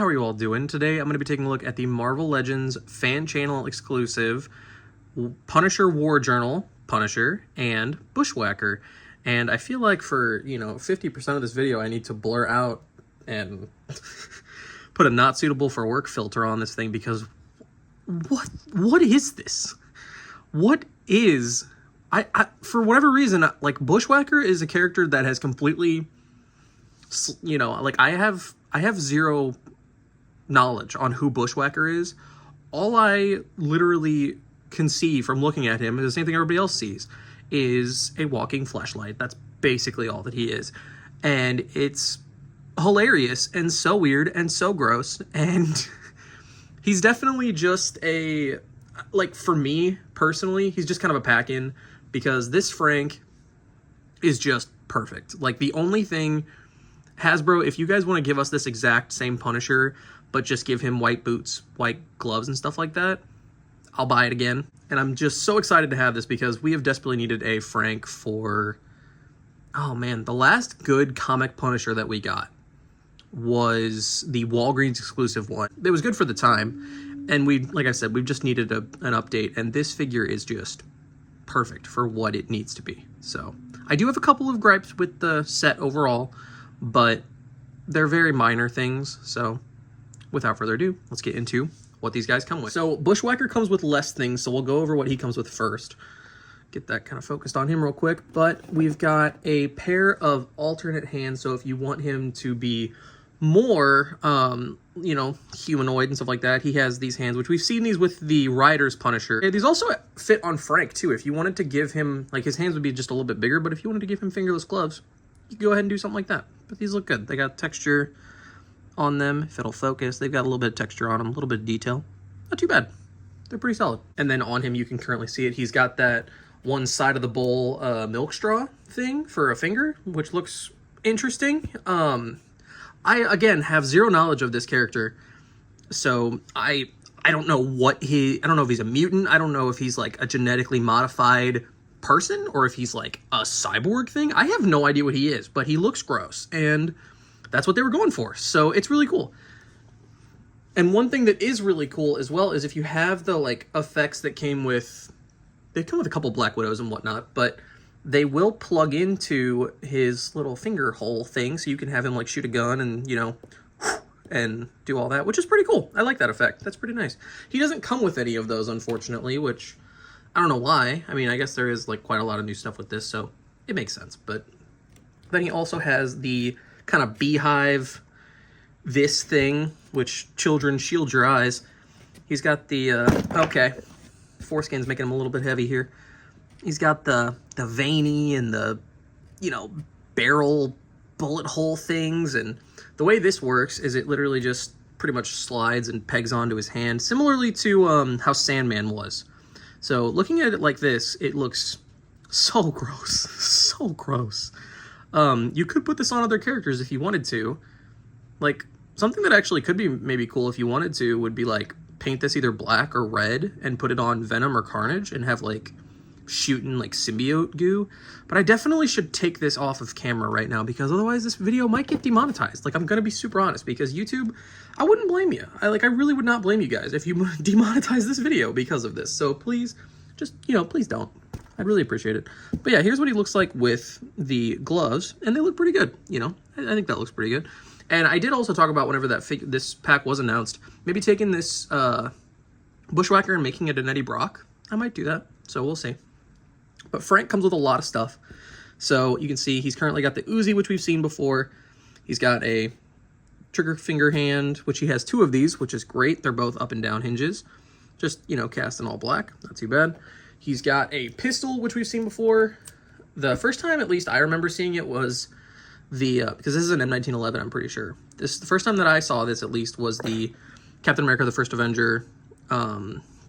are you all doing? Today I'm going to be taking a look at the Marvel Legends fan channel exclusive Punisher War Journal, Punisher, and Bushwhacker. And I feel like for, 50% of this video I need to blur out and put a not suitable for work filter on this thing, because what is this? What is... I for whatever reason, like, Bushwhacker is a character that has completely, I have zero knowledge on who Bushwhacker is. All I literally can see from looking at him is the same thing everybody else sees, is a walking fleshlight. That's basically all that he is. And it's hilarious and so weird and so gross. And he's definitely just a, for me personally, he's just kind of a pack-in, because this Frank is just perfect. Like, the only thing, Hasbro, if you guys want to give us this exact same Punisher, but just give him white boots, white gloves, and stuff like that, I'll buy it again. And I'm just so excited to have this, because we have desperately needed a Frank for... Oh, man. The last good comic Punisher that we got was the Walgreens exclusive one. It was good for the time. And like I said, we've just needed an update. And this figure is just perfect for what it needs to be. So I do have a couple of gripes with the set overall, but they're very minor things. So without further ado, let's get into what these guys come with. So Bushwhacker comes with less things, so we'll go over what he comes with first. Get that kind of focused on him real quick. But we've got a pair of alternate hands, so if you want him to be more, humanoid and stuff like that, he has these hands, which we've seen these with the Rider's Punisher. And these also fit on Frank, too. If you wanted to give him, his hands would be just a little bit bigger, but if you wanted to give him fingerless gloves, you could go ahead and do something like that. But these look good. They got texture on them, if it'll focus. They've got a little bit of texture on them, a little bit of detail. Not too bad. They're pretty solid. And then on him, you can currently see it. He's got that one side of the bowl milk straw thing for a finger, which looks interesting. I, again, have zero knowledge of this character, so I don't know I don't know if he's a mutant. I don't know if he's, a genetically modified person, or if he's, a cyborg thing. I have no idea what he is, but he looks gross, and that's what they were going for, so it's really cool. And one thing that is really cool as well is if you have the, effects that came with... They come with a couple Black Widows and whatnot, but they will plug into his little finger hole thing, so you can have him, shoot a gun and, and do all that, which is pretty cool. I like that effect. That's pretty nice. He doesn't come with any of those, unfortunately, which I don't know why. I mean, I guess there is, quite a lot of new stuff with this, so it makes sense. But then he also has the kind of beehive this thing, which children shield your eyes. He's got the, okay, foreskin's making him a little bit heavy here. He's got the veiny and the, barrel bullet hole things. And the way this works is it literally just pretty much slides and pegs onto his hand, similarly to how Sandman was. So looking at it like this, it looks so gross. So gross. You could put this on other characters if you wanted to. Something that actually could be maybe cool if you wanted to would be, paint this either black or red and put it on Venom or Carnage and have, shooting symbiote goo. But I definitely should take this off of camera right now, because otherwise this video might get demonetized. I'm gonna be super honest, because YouTube, I wouldn't blame you. I really would not blame you guys if you demonetize this video because of this. So please, just, please don't. I'd really appreciate it. But yeah, here's what he looks like with the gloves, and they look pretty good. I think that looks pretty good. And I did also talk about, whenever this pack was announced, maybe taking this Bushwhacker and making it an Eddie Brock. I might do that, so we'll see. But Frank comes with a lot of stuff. So you can see he's currently got the Uzi, which we've seen before. He's got a trigger finger hand, which he has two of these, which is great. They're both up and down hinges. Just, cast in all black. Not too bad. He's got a pistol, which we've seen before. The first time, at least I remember seeing it, was the... because this is an M1911, I'm pretty sure. The first time that I saw this, at least, was the Captain America, the First Avenger,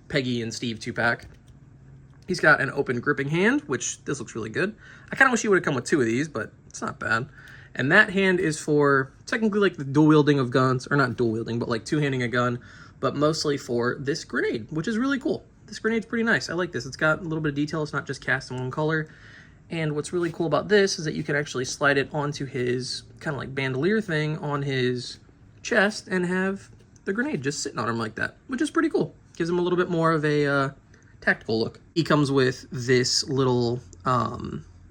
Peggy and Steve 2-pack. He's got an open gripping hand, which this looks really good. I kind of wish he would have come with two of these, but it's not bad. And that hand is for technically the dual wielding of guns, or not dual wielding, but two-handing a gun, but mostly for this grenade, which is really cool. This grenade's pretty nice. I like this. It's got a little bit of detail. It's not just cast in one color. And what's really cool about this is that you can actually slide it onto his kind of bandolier thing on his chest and have the grenade just sitting on him like that, which is pretty cool. Gives him a little bit more of a tactical look. He comes with this little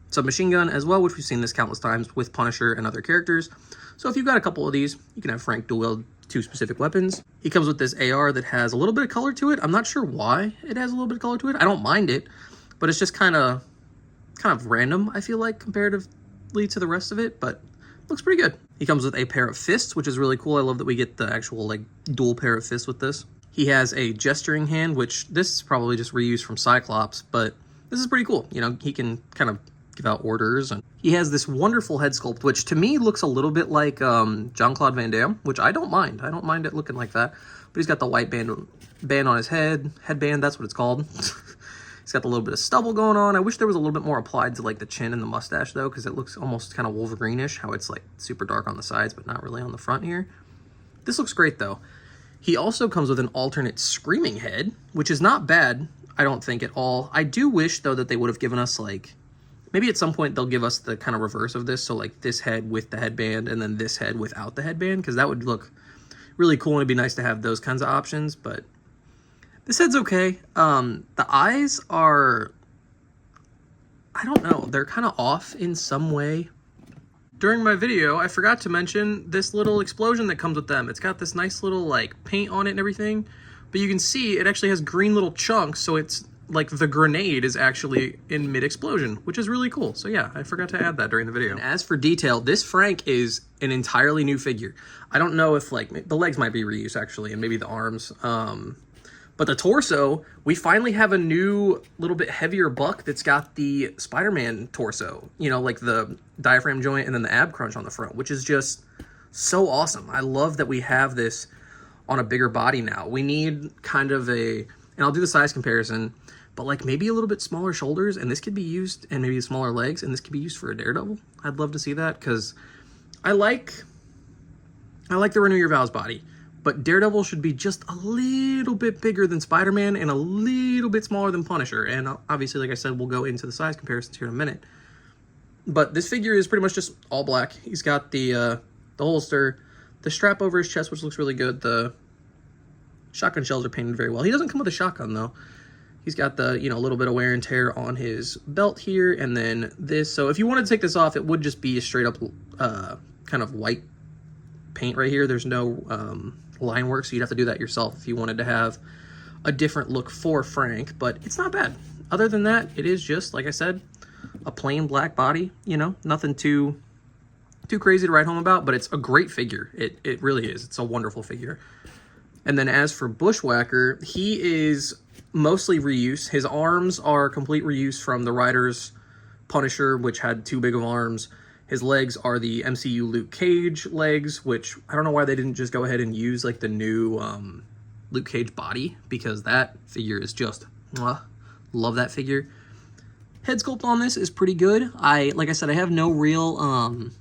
submachine gun as well, which we've seen this countless times with Punisher and other characters. So if you've got a couple of these, you can have Frank dual wield 2 specific weapons. He comes with this AR that has a little bit of color to it. I'm not sure why it has a little bit of color to it. I don't mind it, but it's just kind of random, I feel like, comparatively to the rest of it, but looks pretty good. He comes with a pair of fists, which is really cool. I love that we get the actual, like, dual pair of fists with this. He has a gesturing hand, which this is probably just reused from Cyclops, but this is pretty cool. You know, he can kind of give out orders, and he has this wonderful head sculpt, which to me looks a little bit like Jean-Claude Van Damme, which I don't mind. I don't mind it looking like that. But he's got the white band on his headband, that's what it's called. He's got a little bit of stubble going on. I wish there was a little bit more applied to like the chin and the mustache though, because it looks almost kind of Wolverine-ish, how it's like super dark on the sides, but not really on the front here. This looks great though. He also comes with an alternate screaming head, which is not bad, I don't think at all. I do wish though that they would have given us like, maybe at some point they'll give us the kind of reverse of this. So like this head with the headband and then this head without the headband, because that would look really cool and it'd be nice to have those kinds of options, but this head's okay. The eyes are, I don't know, they're kind of off in some way. During my video, I forgot to mention this little explosion that comes with them. It's got this nice little like paint on it and everything, but you can see it actually has green little chunks, so it's like the grenade is actually in mid-explosion, which is really cool. So yeah, I forgot to add that during the video. And as for detail, this Frank is an entirely new figure. I don't know if like, the legs might be reused actually, and maybe the arms. But the torso, we finally have a new little bit heavier buck that's got the Spider-Man torso, you know, like the diaphragm joint and then the ab crunch on the front, which is just so awesome. I love that we have this on a bigger body now. We need kind of a, and I'll do the size comparison, but like maybe a little bit smaller shoulders, and this could be used, and maybe smaller legs, and this could be used for a Daredevil. I'd love to see that, because I like the Renew Your Vows body. But Daredevil should be just a little bit bigger than Spider-Man and a little bit smaller than Punisher. And obviously, like I said, we'll go into the size comparisons here in a minute. But this figure is pretty much just all black. He's got the holster, the strap over his chest, which looks really good. The shotgun shells are painted very well. He doesn't come with a shotgun, though. He's got the, you know, a little bit of wear and tear on his belt here, and then this. So if you wanted to take this off, it would just be a straight up kind of white paint right here. There's no line work, so you'd have to do that yourself if you wanted to have a different look for Frank, but it's not bad. Other than that, it is just, like I said, a plain black body, you know, nothing too crazy to write home about, but it's a great figure. It really is. It's a wonderful figure. And then as for Bushwhacker, he is mostly reuse. His arms are complete reuse from the Riders Punisher, which had 2 big of arms. His legs are the MCU Luke Cage legs, which I don't know why they didn't just go ahead and use like the new Luke Cage body, because that figure is just, love that figure. Head sculpt on this is pretty good. Like I said, I have no real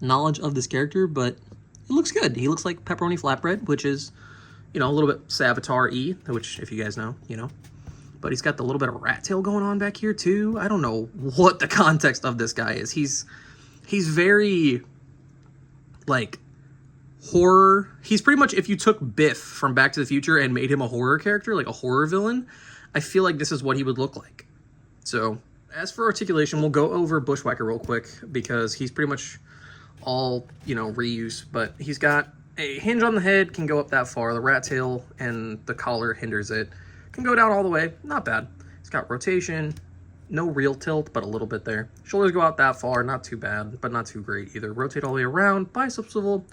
knowledge of this character, but it looks good. He looks like pepperoni flatbread, which is, you know, a little bit Savitar-y, which if you guys know, you know. But he's got the little bit of rat tail going on back here too. I don't know what the context of this guy is. He's very, like, horror. He's pretty much, if you took Biff from Back to the Future and made him a horror character, like a horror villain, I feel like this is what he would look like. So, as for articulation, we'll go over Bushwhacker real quick, because he's pretty much all, you know, reuse. But he's got a hinge on the head, can go up that far. The rat tail and the collar hinders it. Can go down all the way. Not bad. He's got rotation. No real tilt, but a little bit there. Shoulders go out that far, not too bad, but not too great either. Rotate all the way around, bicep swivel,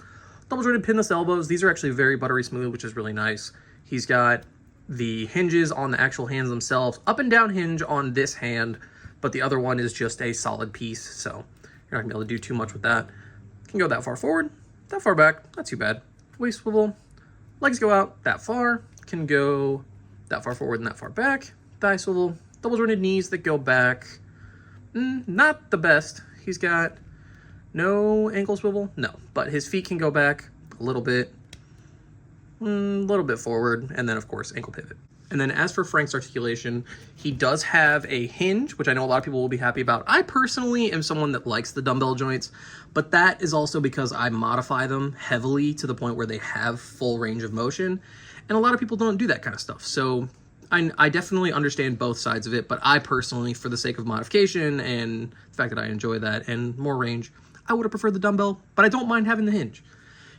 double jointed pinless elbows. These are actually very buttery smooth, which is really nice. He's got the hinges on the actual hands themselves, up and down hinge on this hand, but the other one is just a solid piece, so you're not gonna be able to do too much with that. Can go that far forward, that far back, not too bad. Waist swivel, legs go out that far, can go that far forward and that far back. Thigh swivel, double jointed knees that go back. Not the best. He's got no ankle swivel, no, but his feet can go back a little bit. a little bit forward, and then of course ankle pivot. And then as for Frank's articulation, he does have a hinge, which I know a lot of people will be happy about. I personally am someone that likes the dumbbell joints, but that is also because I modify them heavily to the point where they have full range of motion, and a lot of people don't do that kind of stuff. So I definitely understand both sides of it, but I personally, for the sake of modification and the fact that I enjoy that and more range, I would have preferred the dumbbell, but I don't mind having the hinge.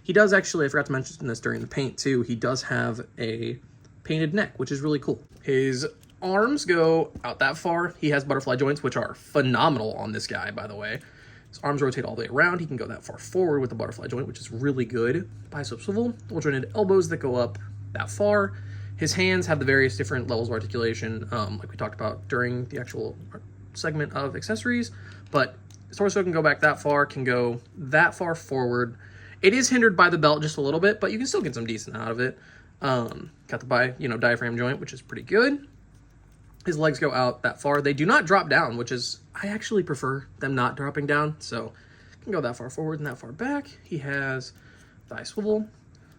He does actually, I forgot to mention this during the paint too, he does have a painted neck, which is really cool. His arms go out that far. He has butterfly joints, which are phenomenal on this guy, by the way. His arms rotate all the way around. He can go that far forward with the butterfly joint, which is really good. Bicep swivel, double jointed elbows that go up that far. His hands have the various different levels of articulation, like we talked about during the actual segment of accessories, but his torso can go back that far, can go that far forward. It is hindered by the belt just a little bit, but you can still get some decent out of it. Got the diaphragm joint, which is pretty good. His legs go out that far. They do not drop down, which is, I actually prefer them not dropping down. So can go that far forward and that far back. He has thigh swivel,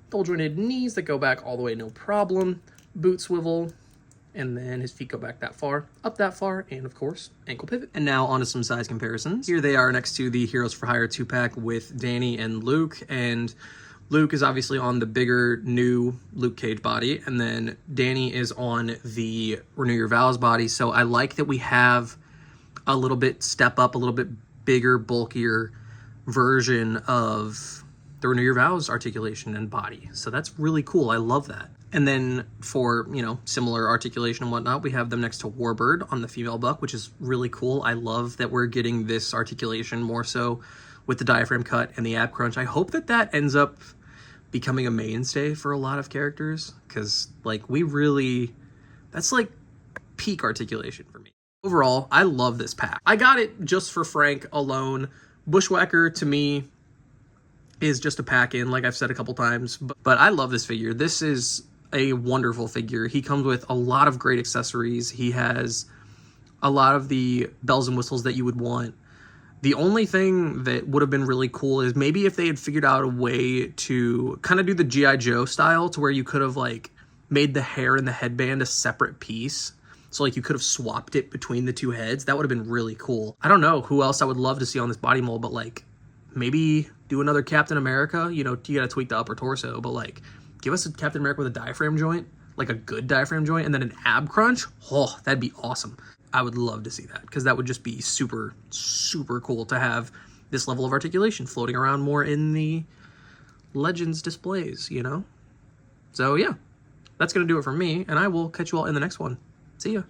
double jointed knees that go back all the way, no problem. Boot swivel, and then his feet go back that far, up that far, and of course, ankle pivot. And now onto some size comparisons. Here they are next to the Heroes for Hire 2-pack with Danny and Luke, and Luke is obviously on the bigger, new Luke Cage body, and then Danny is on the Renew Your Vows body, so I like that we have a little bit step up, a little bit bigger, bulkier version of the Renew Your Vows articulation and body, so that's really cool. I love that. And then for, similar articulation and whatnot, we have them next to Warbird on the female buck, which is really cool. I love that we're getting this articulation more so with the diaphragm cut and the ab crunch. I hope that that ends up becoming a mainstay for a lot of characters, because that's like peak articulation for me. Overall, I love this pack. I got it just for Frank alone. Bushwhacker to me is just a pack in, like I've said a couple times, but I love this figure. This is a wonderful figure. He comes with a lot of great accessories. He has a lot of the bells and whistles that you would want. The only thing that would have been really cool is maybe if they had figured out a way to kind of do the G.I. Joe style, to where you could have made the hair and the headband a separate piece. So you could have swapped it between the two heads. That would have been really cool. I don't know who else I would love to see on this body mold, but maybe do another Captain America. You gotta tweak the upper torso, but give us a Captain America with a diaphragm joint, a good diaphragm joint, and then an ab crunch. Oh, that'd be awesome. I would love to see that, because that would just be super, super cool to have this level of articulation floating around more in the Legends displays, So yeah, that's going to do it for me, and I will catch you all in the next one. See ya.